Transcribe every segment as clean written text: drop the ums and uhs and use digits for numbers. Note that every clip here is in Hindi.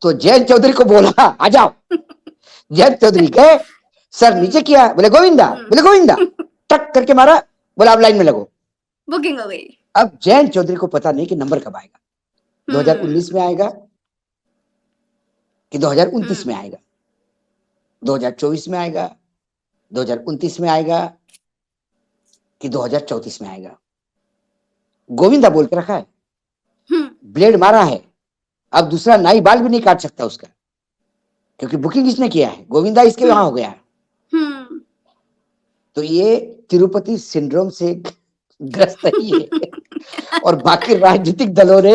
तो जयंत चौधरी को बोला आ जाओ। जयंत चौधरी गए, सर नीचे किया, बोले गोविंदा, बोले गोविंदा, टक करके मारा, बोला आप लाइन में लगो, बुकिंग हो गई। अब जयंत चौधरी को पता नहीं कि नंबर कब आएगा, 2019 में आएगा कि 2029 में आएगा, 2024 में आएगा, 2029 में आएगा कि 2034 में आएगा। गोविंदा बोल के रखा है, ब्लेड मारा है, अब दूसरा नाई बाल भी नहीं काट सकता उसका, क्योंकि बुकिंग इसने किया है, गोविंदा इसके वहां हो गया है। तो ये तिरुपति सिंड्रोम से ग्रस्त ही है और बाकी राजनीतिक दलों ने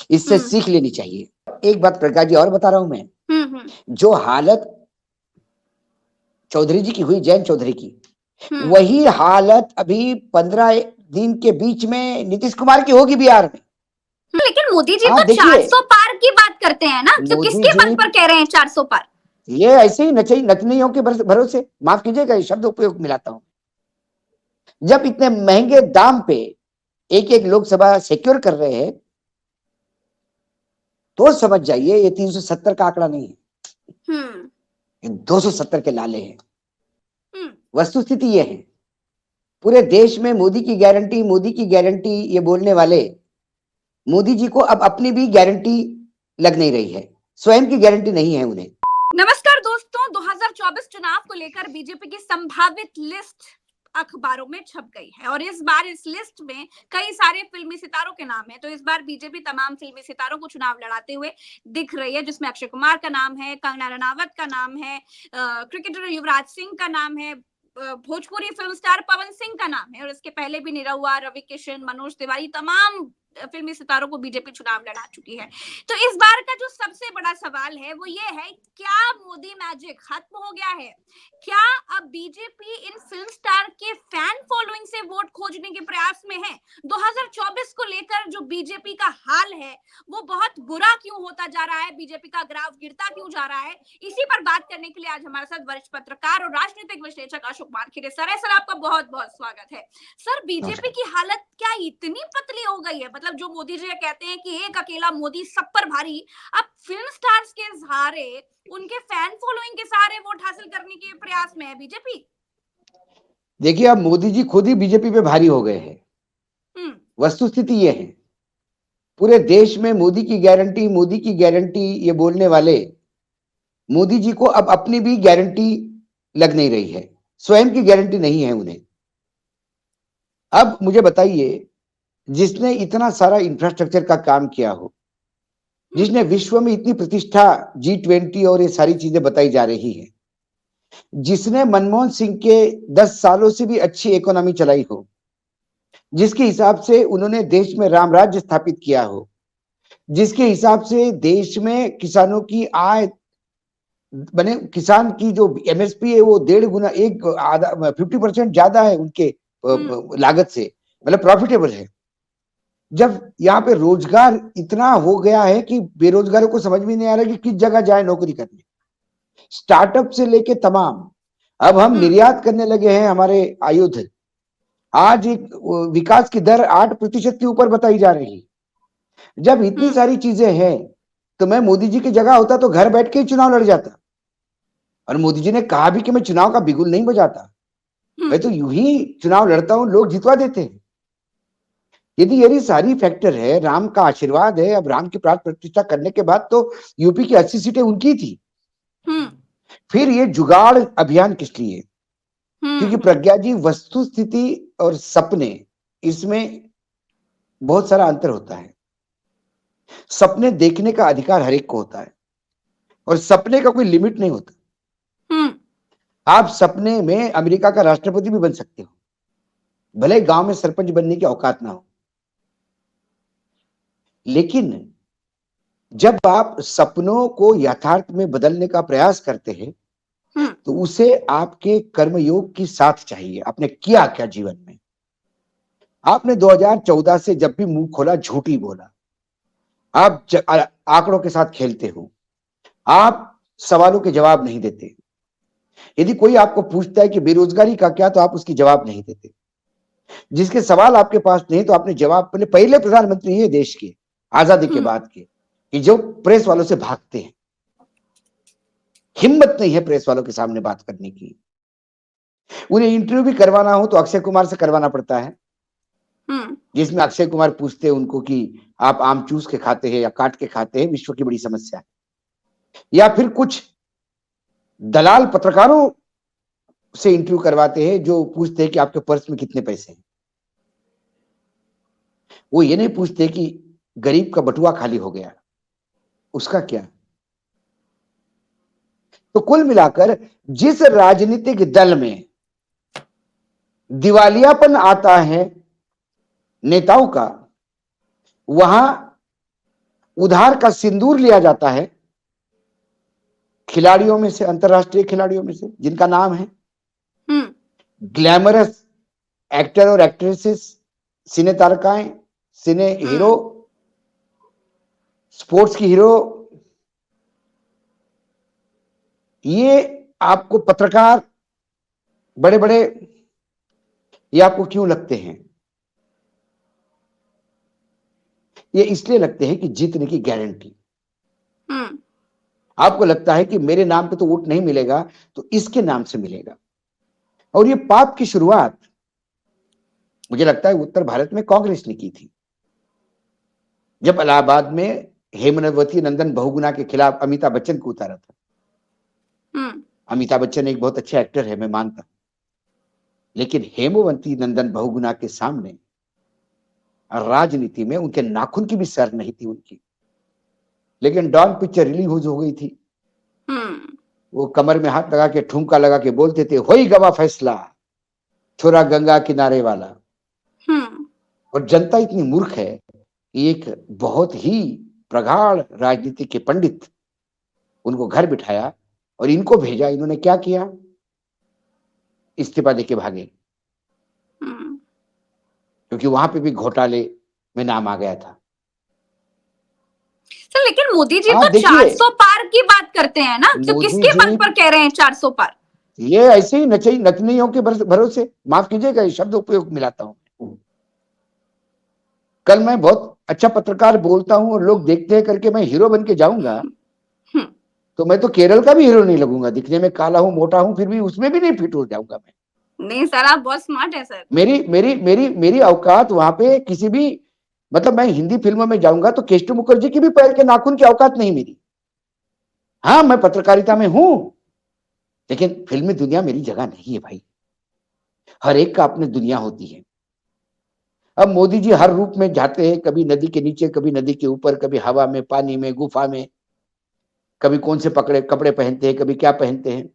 इससे सीख लेनी चाहिए। एक बात प्रकाश जी और बता रहा हूं मैं, जो हालत चौधरी जी की हुई, जयंत चौधरी की, वही हालत अभी 15 दिन के बीच में नीतीश कुमार की होगी बिहार में। लेकिन मोदी जी तो 400 पार की बात करते हैं ना, तो किसके बल पर कह रहे हैं 400 पार? ये ऐसे ही नचनियों के भरोसे, माफ कीजिएगा ये शब्द उपयोग मिलाता हूं, जब इतने महंगे दाम पे एक एक लोकसभा सिक्योर कर रहे हैं तो समझ जाइए ये 370 का आंकड़ा नहीं है, 270 के लाले हैं। वस्तुस्थिति ये है, पूरे देश में मोदी की गारंटी, मोदी की गारंटी ये बोलने वाले मोदी जी को अब अपनी भी गारंटी लग नहीं रही है, स्वयं की गारंटी नहीं है उन्हें। नमस्कार दोस्तों, 2024 चुनाव को लेकर बीजेपी की संभावित लिस्ट अखबारों में छप गई है और इस बार इस लिस्ट में कई सारे फिल्मी सितारों के नाम है। तो इस बार बीजेपी तमाम फिल्मी सितारों को चुनाव लड़ाते हुए दिख रही है, जिसमें अक्षय कुमार का नाम है, कंगना रनावत का नाम है, क्रिकेटर युवराज सिंह का नाम है, भोजपुरी फिल्म स्टार पवन सिंह का नाम है और इसके पहले भी निरहुआ, रवि किशन, मनोज तिवारी, तमाम फिल्मी सितारों को बीजेपी चुनाव लड़ा चुकी है। तो इस बार का जो सबसे बड़ा सवाल है वो ये है, क्या मोदी मैजिक खत्म हो गया है? क्या अब बीजेपी इन फिल्म स्टार के फैन फॉलोइंग से वोट खोजने के प्रयास में है? 2024 को लेकर जो बीजेपी का हाल है वो बहुत बुरा क्यों होता जा रहा है, बीजेपी का ग्राफ गिरता क्यों जा रहा है? इसी पर बात करने के लिए आज हमारे साथ वरिष्ठ पत्रकार और राजनीतिक विश्लेषक अशोक मार्खिरे सर है। सर आपका बहुत बहुत स्वागत है। सर, बीजेपी की हालत क्या इतनी पतली हो गई है? मतलब जो मोदी जी कहते हैं कि एक अकेला मोदी सब पर भारी, अब फिल्म स्टार्स के सहारे, उनके फैन फॉलोइंग के सहारे वोट हासिल करने के प्रयास में है बीजेपी। देखिए, अब मोदी जी खुद ही बीजेपी पे भारी हो गए हैं। वस्तुस्थिति ये है, पूरे देश में मोदी की गारंटी, मोदी की गारंटी ये बोलने वाले मोदी जी को अब अपनी भी गारंटी लग नहीं रही है, स्वयं की गारंटी नहीं है उन्हें। अब मुझे बताइए, जिसने इतना सारा इंफ्रास्ट्रक्चर का काम किया हो, जिसने विश्व में इतनी प्रतिष्ठा, G20 और ये सारी चीजें बताई जा रही है, जिसने मनमोहन सिंह के 10 सालों से भी अच्छी इकोनॉमी चलाई हो, जिसके हिसाब से उन्होंने देश में राम राज्य स्थापित किया हो, जिसके हिसाब से देश में किसानों की आय बने, किसान की जो MSP है वो 1.5 गुना, एक आधा 50% ज्यादा है उनके लागत से, मतलब प्रॉफिटेबल है। जब यहाँ पे रोजगार इतना हो गया है कि बेरोजगारों को समझ में नहीं आ रहा कि किस जगह जाए नौकरी करने, स्टार्टअप से लेके तमाम, अब हम निर्यात करने लगे हैं हमारे आयुध। आज एक विकास की दर 8% के ऊपर बताई जा रही। जब इतनी सारी चीजें हैं तो मैं मोदी जी की जगह होता तो घर बैठ के ही चुनाव लड़ जाता, और मोदी जी ने कहा भी कि मैं चुनाव का बिगुल नहीं बजाता, मैं तो यूं ही चुनाव लड़ता हूं, लोग जितवा देते हैं। यदि ये सारी फैक्टर है, राम का आशीर्वाद है, अब राम की प्राण प्रतिष्ठा करने के बाद तो यूपी की 80 सीटें उनकी थी, फिर ये जुगाड़ अभियान किस लिए? क्योंकि प्रज्ञा जी, वस्तुस्थिति और सपने, इसमें बहुत सारा अंतर होता है। सपने देखने का अधिकार हर एक को होता है और सपने का कोई लिमिट नहीं होता। आप सपने में अमेरिका का राष्ट्रपति भी बन सकते हो, भले गांव में सरपंच बनने की औकात ना हो। लेकिन जब आप सपनों को यथार्थ में बदलने का प्रयास करते हैं तो उसे आपके कर्मयोग की साथ चाहिए। आपने किया क्या जीवन में? आपने 2014 से जब भी मुंह खोला झूठ ही बोला, आप आंकड़ों के साथ खेलते हो, आप सवालों के जवाब नहीं देते। यदि कोई आपको पूछता है कि बेरोजगारी का क्या, तो आप उसकी जवाब नहीं देते। जिसके सवाल आपके पास नहीं तो आपने जवाब, पहले प्रधानमंत्री है देश के आजादी के बाद के, कि जो प्रेस वालों से भागते हैं, हिम्मत नहीं है प्रेस वालों के सामने बात करने की। उन्हें इंटरव्यू भी करवाना हो तो अक्षय कुमार से करवाना पड़ता है, जिसमें अक्षय कुमार पूछते हैं उनको कि आप आम चूस के खाते हैं या काट के खाते हैं, विश्व की बड़ी समस्या है। या फिर कुछ दलाल पत्रकारों से इंटरव्यू करवाते हैं जो पूछते हैं कि आपके पर्स में कितने पैसे हैं। वो ये नहीं पूछते कि गरीब का बटुआ खाली हो गया, उसका क्या। तो कुल मिलाकर जिस राजनीतिक दल में दिवालियापन आता है नेताओं का, वहां उधार का सिंदूर लिया जाता है खिलाड़ियों में से, अंतरराष्ट्रीय खिलाड़ियों में से जिनका नाम है, ग्लैमरस एक्टर और एक्ट्रेसेस, सिने तारकाएं, सिने हीरो, स्पोर्ट्स की हीरो। ये आपको पत्रकार बड़े बड़े ये आपको क्यों लगते हैं? ये इसलिए लगते हैं कि जीतने की गारंटी। आपको लगता है कि मेरे नाम पे तो वोट नहीं मिलेगा, तो इसके नाम से मिलेगा। और ये पाप की शुरुआत मुझे लगता है उत्तर भारत में कांग्रेस ने की थी, जब इलाहाबाद में हेमवती नंदन बहुगुणा के खिलाफ अमिताभ बच्चन को उतारा था। अमिताभ बच्चन एक बहुत अच्छे एक्टर है, मैं मानता हूं, लेकिन हेमवती नंदन बहुगुणा के सामने राजनीति में उनके नाखून की भी सर नहीं थी उनकी। लेकिन डॉन पिक्चर रिलीज हो गई थी, वो कमर में हाथ लगा के ठुमका लगा के बोलते थे, होई गवा फैसला छोरा गंगा किनारे वाला। और जनता इतनी मूर्ख है कि एक बहुत ही प्रगाढ़ राजनीति के पंडित उनको घर बिठाया और इनको भेजा। इन्होंने क्या किया? इस्तीफा देके भागे, क्योंकि वहां पे भी घोटाले में नाम आ गया था। सर लेकिन मोदी जी तो 400 पार की बात करते हैं ना, तो किसके बल पर कह रहे हैं 400 पार? ये ऐसे ही नचनियों के भरोसे, माफ कीजिएगा ये शब्द उपयोग मिलाता हूं। कल मैं बहुत अच्छा पत्रकार बोलता हूं और लोग देखते हैं करके मैं हीरो बन के जाऊंगा, तो मैं तो केरल का भी हीरो नहीं लगूंगा। दिखने में काला हूं, मोटा हूं, फिर भी उसमें भी नहीं फिट हो जाऊंगा मैं। नहीं सर, आप बहुत स्मार्ट है सर। मेरी मेरी मेरी मेरी औकात वहां पे किसी भी, मतलब मैं हिंदी फिल्मों में जाऊंगा तो केशव मुखर्जी की भी पैर के नाखून की औकात नहीं मेरी। हाँ, मैं पत्रकारिता में हूं, लेकिन फिल्मी दुनिया मेरी जगह नहीं है भाई। हर एक का अपनी दुनिया होती है। अब मोदी जी हर रूप में जाते हैं, कभी नदी के नीचे, कभी नदी के ऊपर, कभी हवा में, पानी में, गुफा में, कभी कौन से पकड़े कपड़े पहनते हैं, कभी क्या पहनते हैं।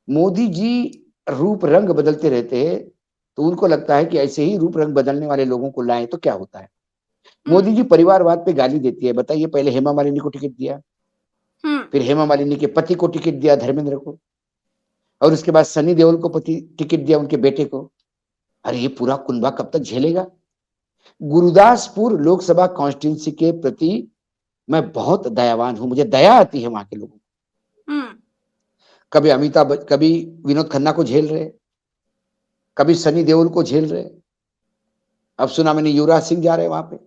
मोदी जी रूप रंग बदलते रहते हैं, तो उनको लगता है कि ऐसे ही रूप रंग बदलने वाले लोगों को लाएं तो क्या होता है। मोदी जी परिवारवाद पे गाली देती है। बताइए, पहले हेमा मालिनी को टिकट दिया, फिर हेमा मालिनी के पति को टिकट दिया, धर्मेंद्र को, और उसके बाद सनी देओल को पति टिकट दिया, उनके बेटे को। अरे ये पूरा कुनबा कब तक झेलेगा? गुरुदासपुर लोकसभा कॉन्स्टिट्यूंसी के प्रति मैं बहुत दयावान हूं, मुझे दया आती है वहां के लोगों को। कभी कभी विनोद खन्ना को झेल रहे, कभी सनी देओल को झेल रहे। अब सुना मैंने युवराज सिंह जा रहे वहां पे।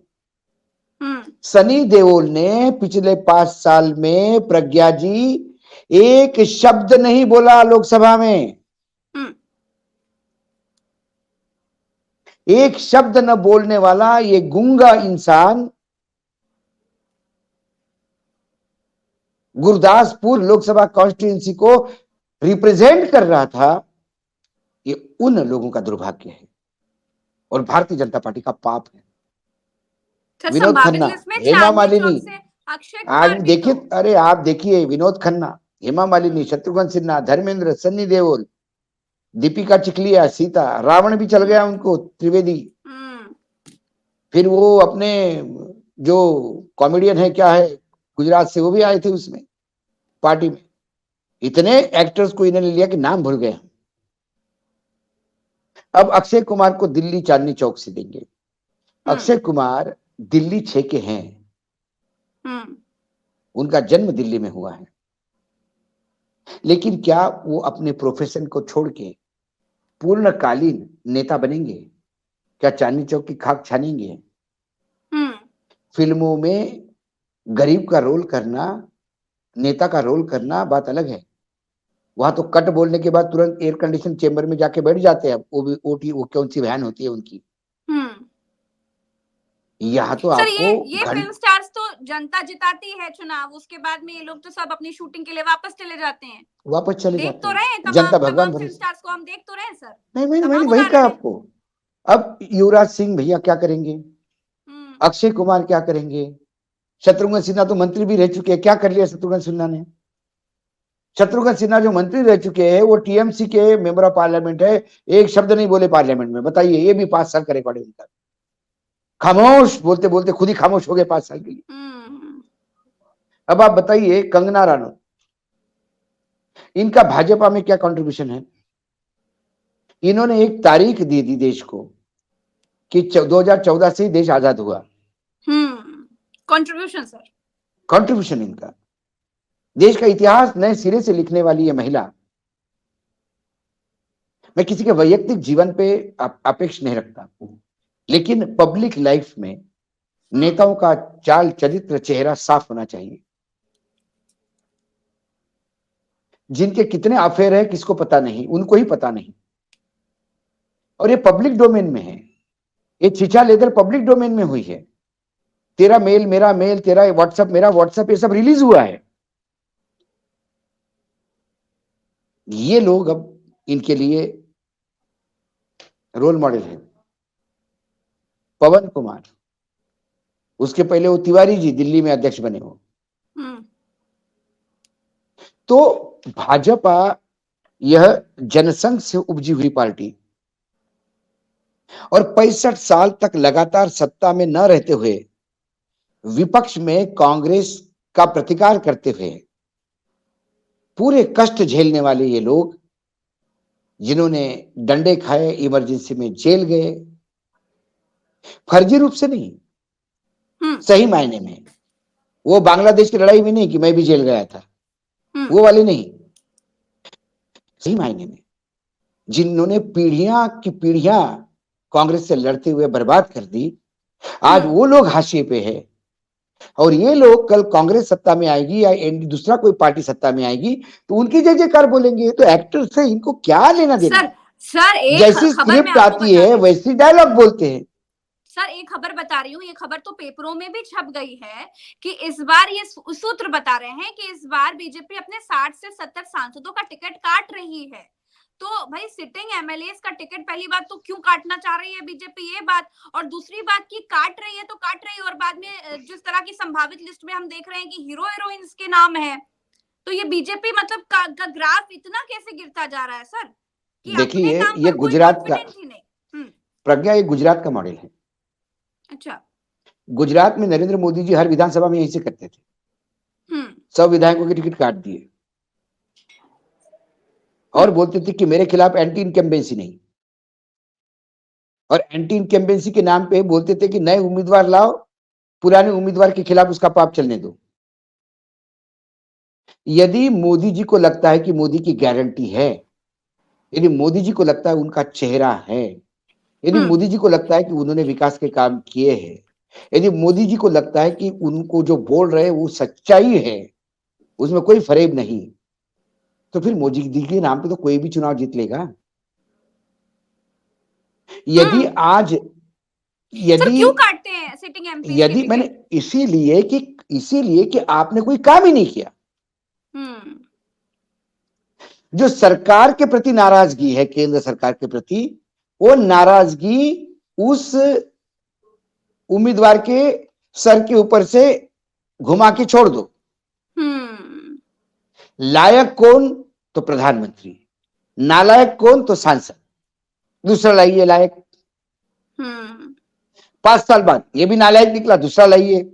सनी देओल ने पिछले 5 साल में, प्रज्ञा जी, एक शब्द नहीं बोला लोकसभा में। एक शब्द न बोलने वाला ये गूंगा इंसान गुरदासपुर लोकसभा कॉन्स्टिट्यूंसी को रिप्रेजेंट कर रहा था। ये उन लोगों का दुर्भाग्य है और भारतीय जनता पार्टी का पाप है। विनोद खन्ना, हेमा मालिनी, आज देखिए, अरे आप देखिए, विनोद खन्ना, हेमा मालिनी, शत्रुघ्न सिन्हा, धर्मेंद्र, सन्नी देओल, दीपिका चिखलिया, सीता, रावण भी चल गया उनको, त्रिवेदी। फिर वो अपने जो कॉमेडियन है, क्या है, गुजरात से, वो भी आए थे उसमें पार्टी में। इतने एक्टर्स को इन्होंने लिया कि नाम भूल गए। अब अक्षय कुमार को दिल्ली चांदनी चौक से देंगे। अक्षय कुमार दिल्ली 6 के हैं, उनका जन्म दिल्ली में हुआ है। लेकिन क्या वो अपने प्रोफेशन को छोड़ के पूर्णकालीन नेता बनेंगे? क्या चांदनी चौक की खाक छानेंगे? फिल्मों में गरीब का रोल करना, नेता का रोल करना बात अलग है, वहां तो कट बोलने के बाद तुरंत एयर कंडीशन चेंबर में जाके बैठ जाते हैं, वो भी ओटी, वो कौन सी बहन होती है उनकी। यहाँ तो सर आपको ये फिल्म स्टार्स तो जनता जिताती है चुनाव, उसके बाद में ये लोग तो सब अपनी शूटिंग के लिए वापस चले जाते हैं। वापस चले देख जाते तो रहे हैं हैं, जनता भगवान तमाम फिल्म भरोसे। स्टार्स को हम देख तो रहे हैं सर। नहीं, मैंने तमाम वही कहा उदाहरण है। आपको। अब युवराज सिंह भैया क्या करेंगे, अक्षय कुमार क्या करेंगे, शत्रुघ्न सिन्हा तो मंत्री भी रह चुके हैं, क्या कर लिया शत्रुघ्न सिन्हा ने। शत्रुघ्न सिन्हा जो मंत्री रह चुके हैं वो टीएमसी के मेंबर ऑफ पार्लियामेंट है, एक शब्द नहीं बोले पार्लियामेंट में, बताइए, ये भी 5 साल का रिकॉर्ड है उनका। खामोश, बोलते बोलते खुद ही खामोश हो गए 5 साल के लिए। अब आप बताइए कंगना रानौत, इनका भाजपा में क्या कंट्रीब्यूशन है। इन्होंने एक तारीख दी थी देश को कि 2014 से देश आजाद हुआ। कंट्रीब्यूशन सर, कंट्रीब्यूशन इनका, देश का इतिहास नए सिरे से लिखने वाली ये महिला। मैं किसी के वैयक्तिक जीवन पे अपेक्षा नहीं रखता, लेकिन पब्लिक लाइफ में नेताओं का चाल चरित्र चेहरा साफ होना चाहिए। जिनके कितने अफेयर है किसको पता नहीं, उनको ही पता नहीं, और ये पब्लिक डोमेन में है। ये छिछा लेकर पब्लिक डोमेन में हुई है। तेरा मेल मेरा मेल, तेरा व्हाट्सएप मेरा व्हाट्सएप, ये सब रिलीज हुआ है। ये लोग अब इनके लिए रोल मॉडल है। पवन कुमार, उसके पहले वो तिवारी जी दिल्ली में अध्यक्ष बने हो। तो भाजपा यह जनसंघ से उपजी हुई पार्टी, और 65 साल तक लगातार सत्ता में न रहते हुए विपक्ष में कांग्रेस का प्रतिकार करते हुए पूरे कष्ट झेलने वाले ये लोग, जिन्होंने डंडे खाए, इमरजेंसी में जेल गए, फर्जी रूप से नहीं, सही मायने में। वो बांग्लादेश की लड़ाई में नहीं कि मैं भी जेल गया था, वो वाले नहीं, सही मायने में, जिन्होंने पीढ़ियां की पीढ़ियां कांग्रेस से लड़ते हुए बर्बाद कर दी, आज वो लोग हाशिए पे है। और ये लोग कल कांग्रेस सत्ता में आएगी या दूसरा कोई पार्टी सत्ता में आएगी तो उनकी जय जयकार बोलेंगे। तो एक्टर से इनको क्या लेना देना। सर एक जैसी स्क्रिप्ट आती है वैसी डायलॉग बोलते हैं। सर एक खबर बता रही हूँ, ये खबर तो पेपरों में भी छप गई है कि इस बार ये सूत्र बता रहे हैं कि इस बार बीजेपी अपने 60 से 70 सांसदों का टिकट काट रही है। तो भाई सिटिंग एमएलए का टिकट पहली बात तो क्यों काटना चाह रही है बीजेपी, ये बात, और दूसरी बात की काट रही है तो काट रही है, और बाद में जिस तरह की संभावित लिस्ट में हम देख रहे हैं कि हीरो हीरोइंस के नाम है, तो ये बीजेपी मतलब का ग्राफ इतना कैसे गिरता जा रहा है सर। देखिए ये गुजरात का, प्रज्ञा ये गुजरात का मॉडल है। अच्छा, गुजरात में नरेंद्र मोदी जी हर विधानसभा में यही से करते थे, सब विधायकों के टिकट काट दिए और बोलते थे कि मेरे खिलाफ एंटी इनकम्बेंसी नहीं, और एंटी इनकम्बेंसी के नाम पे बोलते थे कि नए उम्मीदवार लाओ, पुराने उम्मीदवार के खिलाफ उसका पाप चलने दो। यदि मोदी जी को लगता है कि मोदी की गारंटी है, यदि मोदी जी को लगता है उनका चेहरा है, यदि मोदी जी को लगता है कि उन्होंने विकास के काम किए हैं, यदि मोदी जी को लगता है कि उनको जो बोल रहे हैं वो सच्चाई है, उसमें कोई फरेब नहीं, तो फिर मोदी जी के नाम पे तो कोई भी चुनाव जीत लेगा। यदि आज यदि क्यों काटते हैं सिटिंग एमपी, यदि मैंने इसीलिए कि आपने कोई काम ही नहीं किया। जो सरकार के प्रति नाराजगी है, केंद्र सरकार के प्रति, वो नाराजगी उस उम्मीदवार के सर के ऊपर से घुमा के छोड़ दो। लायक कौन तो प्रधानमंत्री, नालायक कौन तो सांसद, दूसरा लाइए लायक। 5 साल बाद ये भी नालायक निकला, दूसरा लाइए।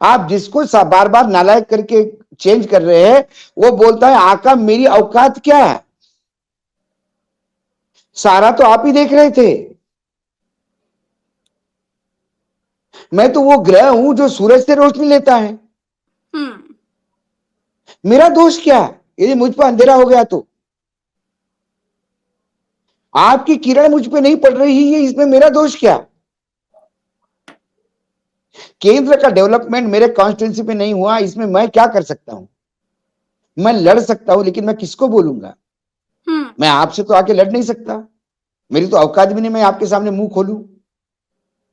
आप जिसको बार बार नालायक करके चेंज कर रहे हैं वो बोलता है आका मेरी औकात क्या है। सारा तो आप ही देख रहे थे, मैं तो वो ग्रह हूं जो सूरज से रोशनी लेता है। मेरा दोष क्या यदि मुझ पर अंधेरा हो गया तो? आपकी किरण मुझ पे नहीं पड़ रही है, इसमें मेरा दोष क्या? केंद्र का डेवलपमेंट मेरे कॉन्स्टिट्यूंसी पे नहीं हुआ, इसमें मैं क्या कर सकता हूं? मैं लड़ सकता हूं, लेकिन मैं किसको बोलूंगा? मैं आपसे तो आके लड़ नहीं सकता, मेरी तो औकात भी नहीं मैं आपके सामने मुंह खोलूं,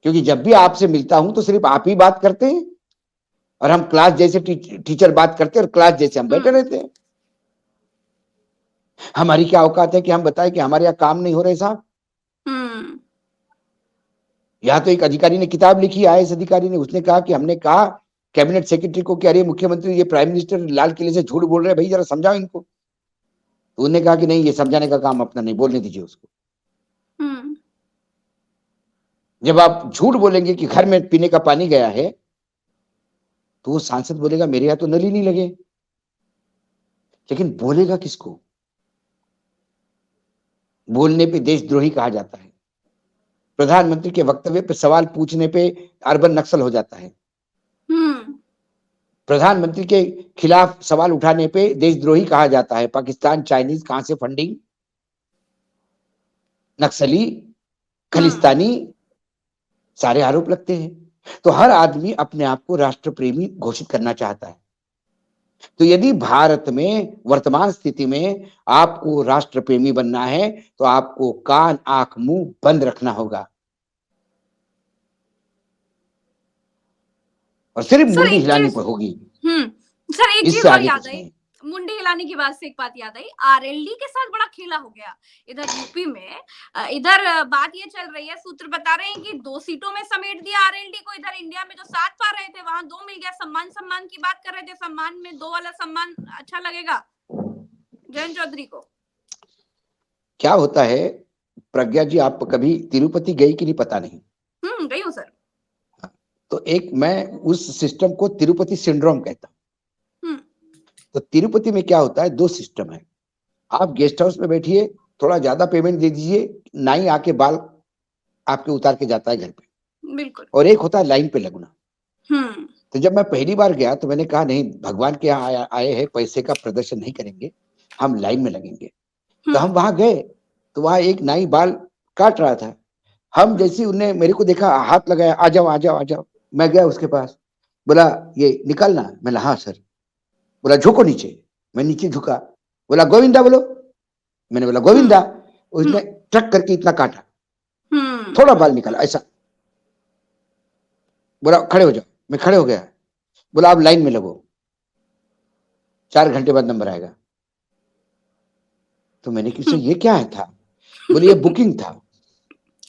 क्योंकि जब भी आपसे मिलता हूं तो सिर्फ आप ही बात करते हैं, और हम क्लास जैसे टीचर बात करते हैं, और क्लास जैसे हम बैठे रहते हैं। हमारी क्या औकात है कि हम बताएं कि हमारे यहाँ काम नहीं हो रहे साहब? यहाँ तो एक अधिकारी ने किताब लिखी, आईएएस अधिकारी ने, उसने कहा कि हमने कहा कैबिनेट सेक्रेटरी को कि अरे मुख्यमंत्री, ये प्राइम मिनिस्टर लाल किले से झूठ बोल रहे हैं, भाई जरा समझाओ इनको। तो उन्होंने कहा कि नहीं, ये समझाने का काम अपना नहीं, बोलने दीजिए उसको। जब आप झूठ बोलेंगे कि घर में पीने का पानी गया है, तो वो सांसद बोलेगा मेरे यहाँ तो नल ही नहीं लगे, लेकिन बोलेगा किसको? बोलने पे देशद्रोही कहा जाता है, प्रधानमंत्री के वक्तव्य पे सवाल पूछने पे अर्बन नक्सल हो जाता है, प्रधानमंत्री के खिलाफ सवाल उठाने पे देशद्रोही कहा जाता है, पाकिस्तान चाइनीज कहां से फंडिंग, नक्सली, खलिस्तानी, सारे आरोप लगते हैं। तो हर आदमी अपने आप को राष्ट्र प्रेमी घोषित करना चाहता है। तो यदि भारत में वर्तमान स्थिति में आपको राष्ट्र प्रेमी बनना है, तो आपको कान आंख मुंह बंद रखना होगा, और सिर्फ मुंडी हिलानी पर होगी। सर एक चीज इससे और आगे याद कुछ आई, नहीं। मुंडी हिलाने की बात से एक बात याद आई, आरएलडी के साथ बड़ा खेला हो गया इधर यूपी में। इधर बात ये चल रही है, सूत्र बता रहे हैं कि 2 सीटों में समेट दिया आरएलडी को। इधर इंडिया में जो 7 पा रहे थे, वहां 2 मिल गया। सम्मान की बात कर रहे थे, सम्मान में 2 वाला सम्मान अच्छा लगेगा जयंत चौधरी को। क्या होता है प्रज्ञा जी, आप कभी तिरुपति गई कि नहीं पता नहीं। गई हूँ सर। तो एक मैं उस सिस्टम को तिरुपति सिंड्रोम कहता हूँ। तो तिरुपति में क्या होता है, 2 सिस्टम है। आप गेस्ट हाउस में बैठिए, थोड़ा ज्यादा पेमेंट दे दीजिए, नाई आके बाल आपके उतार के जाता है घर पे, बिल्कुल। और एक होता है लाइन पे लगना। तो जब मैं पहली बार गया तो मैंने कहा नहीं, भगवान के यहाँ आए हैं, पैसे का प्रदर्शन नहीं करेंगे, हम लाइन में लगेंगे। तो हम वहां गए, तो वहां एक नाई बाल काट रहा था। हम जैसे उन्हें मेरे को देखा, हाथ लगाया, आ जाओ आ जाओ आ जाओ। मैं गया उसके पास, बोला ये निकालना। मैं हाँ सर। बोला झुको नीचे। मैं नीचे झुका। बोला गोविंदा बोलो। मैंने बोला गोविंदा। उसने ट्रक करके इतना काटा, थोड़ा बाल निकाला ऐसा। बोला खड़े हो जाओ। मैं खड़े हो गया। बोला आप लाइन में लगो, 4 घंटे बाद नंबर आएगा। तो मैंने किसी ये क्या है था? बोले ये बुकिंग था।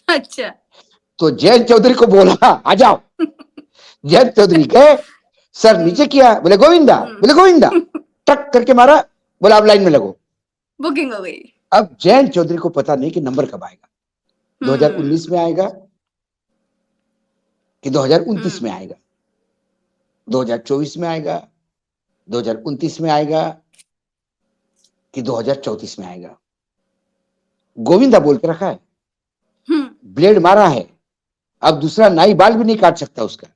अच्छा। तो जयंत चौधरी को बोला आ जाओ। जयंत चौधरी गए, सर नीचे किया, बोले गोविंदा, बोले गोविंदा, टक करके मारा। बोला आप लाइन में लगो, बुकिंग हो गई। अब जयंत चौधरी को पता नहीं कि नंबर कब आएगा, 2019 में आएगा कि 2029 में आएगा, 2024 में आएगा, 2029 में आएगा कि 2034 में आएगा। गोविंदा बोल के रखा है, ब्लेड मारा है, अब दूसरा नाई बाल भी नहीं काट सकता उसका,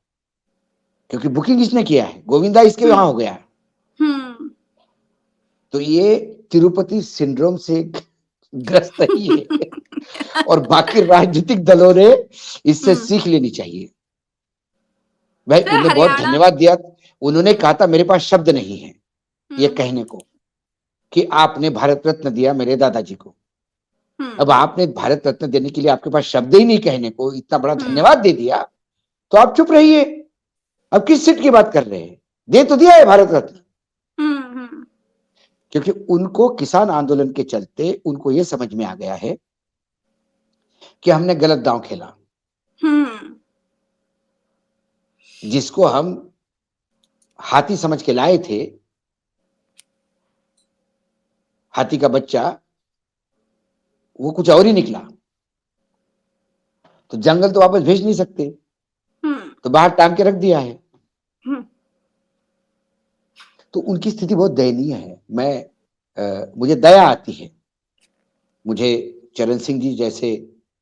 क्योंकि बुकिंग इसने किया है, गोविंदा इसके वहां हो गया है। तो ये तिरुपति सिंड्रोम से ग्रस्त ही है। और बाकी राजनीतिक दलों ने इससे सीख लेनी चाहिए। भाई उन्हें बहुत धन्यवाद दिया, उन्होंने कहा था मेरे पास शब्द नहीं है ये कहने को कि आपने भारत रत्न दिया मेरे दादाजी को। अब आपने भारत रत्न देने के लिए आपके पास शब्द ही नहीं कहने को, इतना बड़ा धन्यवाद दे दिया, तो आप चुप रहिए। अब किस सीट की बात कर रहे हैं? दे तो दिया है भारत रत्न। क्योंकि उनको किसान आंदोलन के चलते उनको यह समझ में आ गया है कि हमने गलत दांव खेला। जिसको हम हाथी समझ के लाए थे, हाथी का बच्चा, वो कुछ और ही निकला। तो जंगल तो वापस भेज नहीं सकते, तो बाहर टांग के रख दिया है। तो उनकी स्थिति बहुत दयनीय है। मुझे दया आती है, मुझे चरण सिंह जी जैसे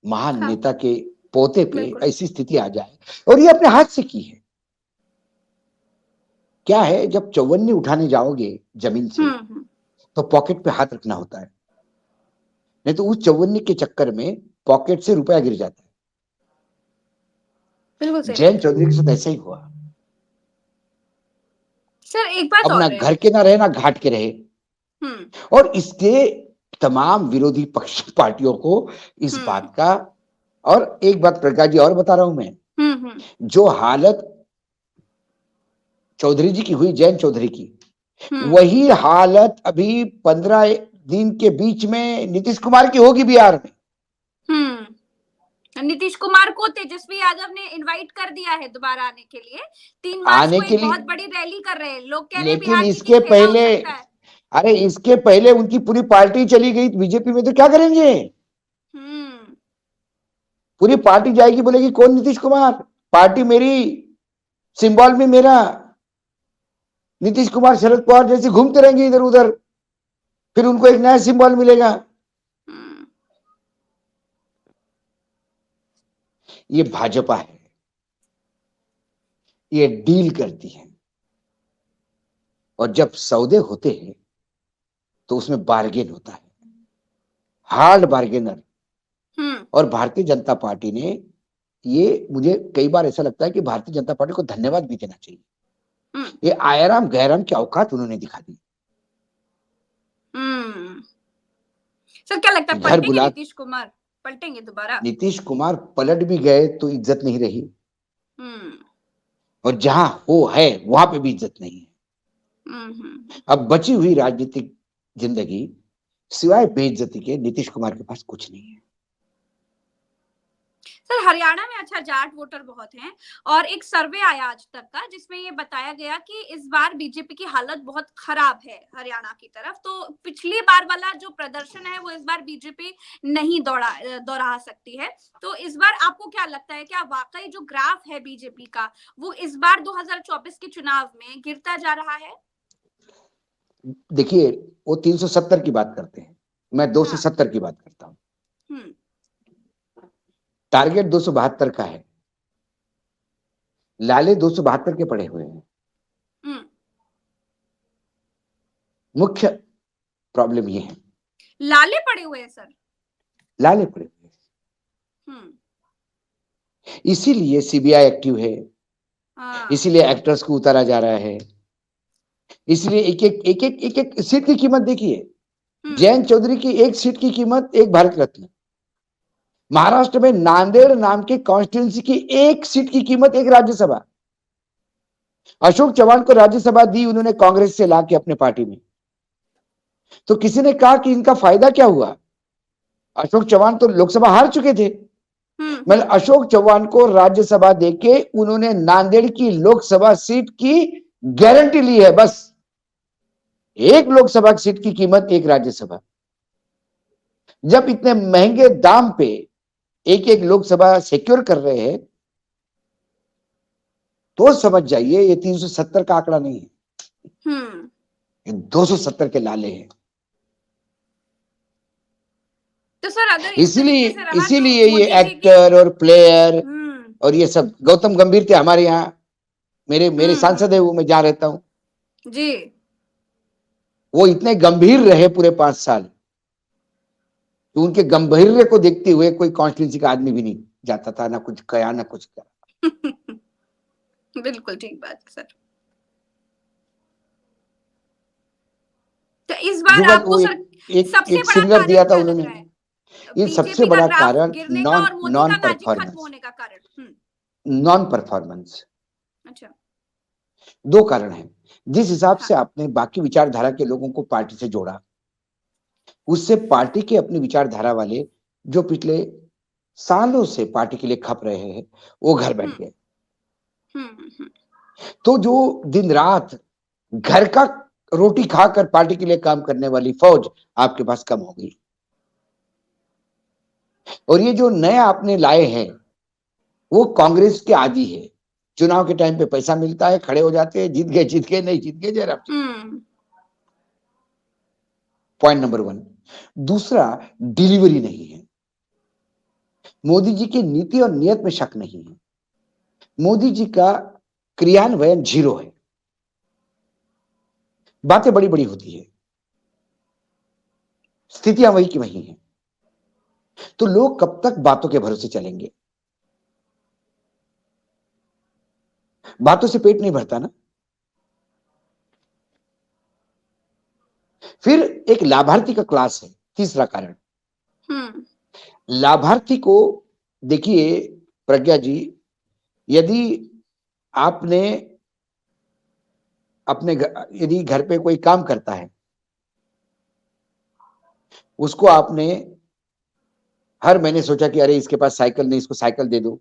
महान नेता के पोते पे ऐसी स्थिति आ जाए, और ये अपने हाथ से की है। क्या है, जब चौवन्नी उठाने जाओगे जमीन से, तो पॉकेट पे हाथ रखना होता है, नहीं तो उस चौवन्नी के चक्कर में पॉकेट से रुपया गिर जाता है। जयंत चौधरी के साथ ऐसा ही हुआ। सर एक बात अब और ना है, घर के ना रहे ना घाट के रहे, और इसके तमाम विरोधी पक्ष पार्टियों को इस बात का, और एक बात प्रकाश जी और बता रहा हूं मैं, जो हालत चौधरी जी की हुई, जयंत चौधरी की, वही हालत अभी 15 दिन के बीच में नीतीश कुमार की होगी बिहार में। नीतीश कुमार को तेजस्वी यादव ने इनवाइट कर दिया है दोबारा आने के लिए। 3 मार्च आने को के एक लिए, बहुत बड़ी रैली कर रहे हैं लोग, कह रहे हैं लेकिन बिहार इसके नीतीश फेला हो पहले, सकता है। अरे इसके पहले उनकी पूरी पार्टी चली गई बीजेपी में, तो क्या करेंगे? पूरी पार्टी जाएगी, बोलेगी कौन नीतीश कुमार, पार्टी मेरी, सिंबल भी मेरा। नीतीश कुमार शरद पवार जैसे घूमते रहेंगे इधर उधर, फिर उनको एक नया सिंबल मिलेगा। ये भाजपा है, ये डील करती है, और जब सौदे होते हैं तो उसमें बार्गेन होता है, हार्ड बार्गेनर। और भारतीय जनता पार्टी ने, ये मुझे कई बार ऐसा लगता है कि भारतीय जनता पार्टी को धन्यवाद भी देना चाहिए। ये आयराम गैराम की औकात उन्होंने दिखा दी। सर क्या लगता है, पलटेंगे नीतीश कुमार, पलटेंगे दोबारा? नीतीश कुमार पलट भी गए तो इज्जत नहीं रही, और जहां वो है वहां पे भी इज्जत नहीं है। अब बची हुई राजनीतिक जिंदगी सिवाय बेइज्जती के नीतीश कुमार के पास कुछ नहीं है। सर हरियाणा में अच्छा जाट वोटर बहुत हैं, और एक सर्वे आया आज तक का जिसमें ये बताया गया कि इस बार बीजेपी की हालत बहुत खराब है हरियाणा की तरफ। तो पिछली बार वाला जो प्रदर्शन है वो इस बार बीजेपी नहीं दोहरा सकती है। तो इस बार आपको क्या लगता है, क्या वाकई जो ग्राफ है बीजेपी का वो इस बार 2024 के चुनाव में गिरता जा रहा है? देखिए, वो 370 की बात करते हैं, मैं 270 की बात करता हूं। टारगेट 272 का है, लाले 272 के पड़े हुए हैं। मुख्य प्रॉब्लम ये है, लाले पड़े हुए हैं सर, लाले पड़े हुए हैं। इसीलिए सीबीआई एक्टिव है, इसीलिए एक्टर्स को उतारा जा रहा है, इसलिए एक एक सीट की कीमत देखिए। जयंत चौधरी की एक सीट की कीमत एक भारत रत्न। महाराष्ट्र में नांदेड़ नाम के कॉन्स्टिट्यूंसी की एक सीट की कीमत एक राज्यसभा। अशोक चव्हाण को राज्यसभा दी उन्होंने कांग्रेस से लाके अपने पार्टी में। तो किसी ने कहा कि इनका फायदा क्या हुआ? अशोक चव्हाण तो लोकसभा हार चुके थे, मतलब अशोक चव्हाण को राज्यसभा देके उन्होंने नांदेड़ की लोकसभा सीट की गारंटी ली है। बस एक लोकसभा सीट की कीमत एक राज्यसभा। जब इतने महंगे दाम पे एक एक लोकसभा सिक्योर कर रहे हैं तो समझ जाइए ये 370 का आंकड़ा नहीं है, ये 270 के लाले हैं। तो सर अगर इसीलिए ये एक्टर और प्लेयर और ये सब, गौतम गंभीर थे हमारे यहाँ, मेरे सांसद है वो, मैं जहां रहता हूं जी, वो इतने गंभीर रहे पूरे 5 साल, तो उनके गंभीर्य को देखते हुए कोई कॉन्स्टिट्यूंसी का आदमी भी नहीं जाता था, ना कुछ कहा ना कुछ करा। बिल्कुल ठीक बात है सर। तो इस बार आपको सर सबसे एक बड़ा सिंगर दिया था कारण क्या लग उन्होंने, रहा है? ये सबसे बड़ा कारण गिरने का और मोदी का मैजिक खत्म होने का कारण? Non performance. अच्छा, 2 कारण हैं। जिस हिसाब से आपने बाकी विचारधारा के लोगों को पार्टी से जोड़ा, उससे पार्टी के अपनी विचारधारा वाले जो पिछले सालों से पार्टी के लिए खप रहे हैं वो घर बैठ गए। तो जो दिन रात घर का रोटी खाकर पार्टी के लिए काम करने वाली फौज आपके पास कम हो गई, और ये जो नया आपने लाए हैं वो कांग्रेस के आदी है। चुनाव के टाइम पे पैसा मिलता है, खड़े हो जाते हैं, जीत गए नहीं जीत गए जयराम। Point number 1। दूसरा, डिलीवरी नहीं है। मोदी जी की नीति और नियत में शक नहीं है, मोदी जी का क्रियान्वयन 0 है। बातें बड़ी बड़ी होती है, स्थितियां वही की वही हैं। तो लोग कब तक बातों के भरोसे चलेंगे? बातों से पेट नहीं भरता ना। फिर एक लाभार्थी का क्लास है, तीसरा कारण। लाभार्थी को देखिए प्रज्ञा जी, यदि आपने अपने यदि घर पे कोई काम करता है, उसको आपने हर महीने सोचा कि अरे इसके पास साइकिल नहीं, इसको साइकिल दे दो,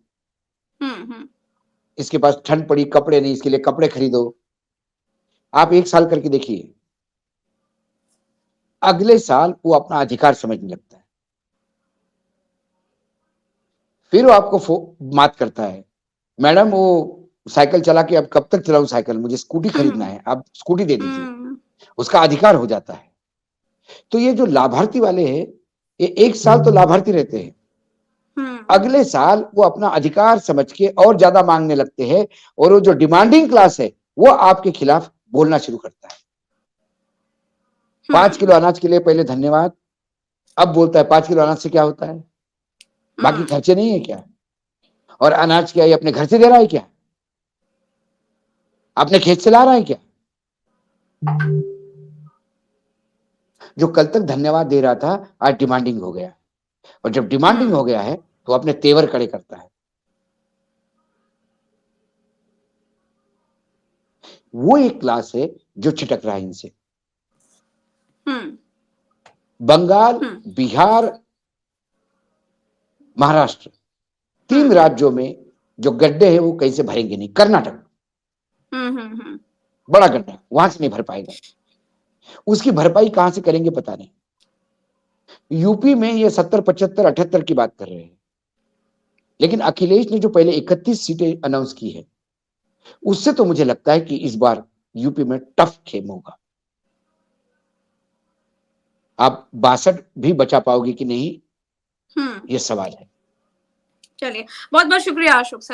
इसके पास ठंड पड़ी, कपड़े नहीं, इसके लिए कपड़े खरीदो। आप 1 साल करके देखिए, अगले साल वो अपना अधिकार समझने लगता है। फिर वो आपको बात करता है, मैडम वो साइकिल चला के अब कब तक चलाऊं साइकिल, मुझे स्कूटी खरीदना है, आप स्कूटी दे दीजिए। उसका अधिकार हो जाता है। तो ये जो लाभार्थी वाले हैं, ये 1 साल तो लाभार्थी रहते हैं, अगले साल वो अपना अधिकार समझ के और ज्यादा मांगने लगते हैं, और वो जो डिमांडिंग क्लास है वो आपके खिलाफ बोलना शुरू करता है। 5 किलो अनाज के लिए पहले धन्यवाद, अब बोलता है 5 किलो अनाज से क्या होता है, बाकी खर्चे नहीं है क्या, और अनाज क्या ये अपने घर से दे रहा है क्या, अपने खेत से ला रहा है क्या। जो कल तक धन्यवाद दे रहा था आज डिमांडिंग हो गया, और जब डिमांडिंग हो गया है तो अपने तेवर खड़े करता है। वो एक क्लास है जो छिटक रहा है इनसे। बंगाल, बिहार, महाराष्ट्र, 3 राज्यों में जो गड्ढे हैं वो कहीं से भरेंगे नहीं। कर्नाटक बड़ा गड्ढा, वहां से नहीं भर पाएगा। उसकी भरपाई कहां से करेंगे पता नहीं। यूपी में ये 70, 75, 78 की बात कर रहे हैं, लेकिन अखिलेश ने जो पहले 31 सीटें अनाउंस की है, उससे तो मुझे लगता है कि इस बार यूपी में टफ खेम होगा। आप 62 भी बचा पाओगे कि नहीं, ये सवाल है। चलिए, बहुत बहुत शुक्रिया अशोक सर।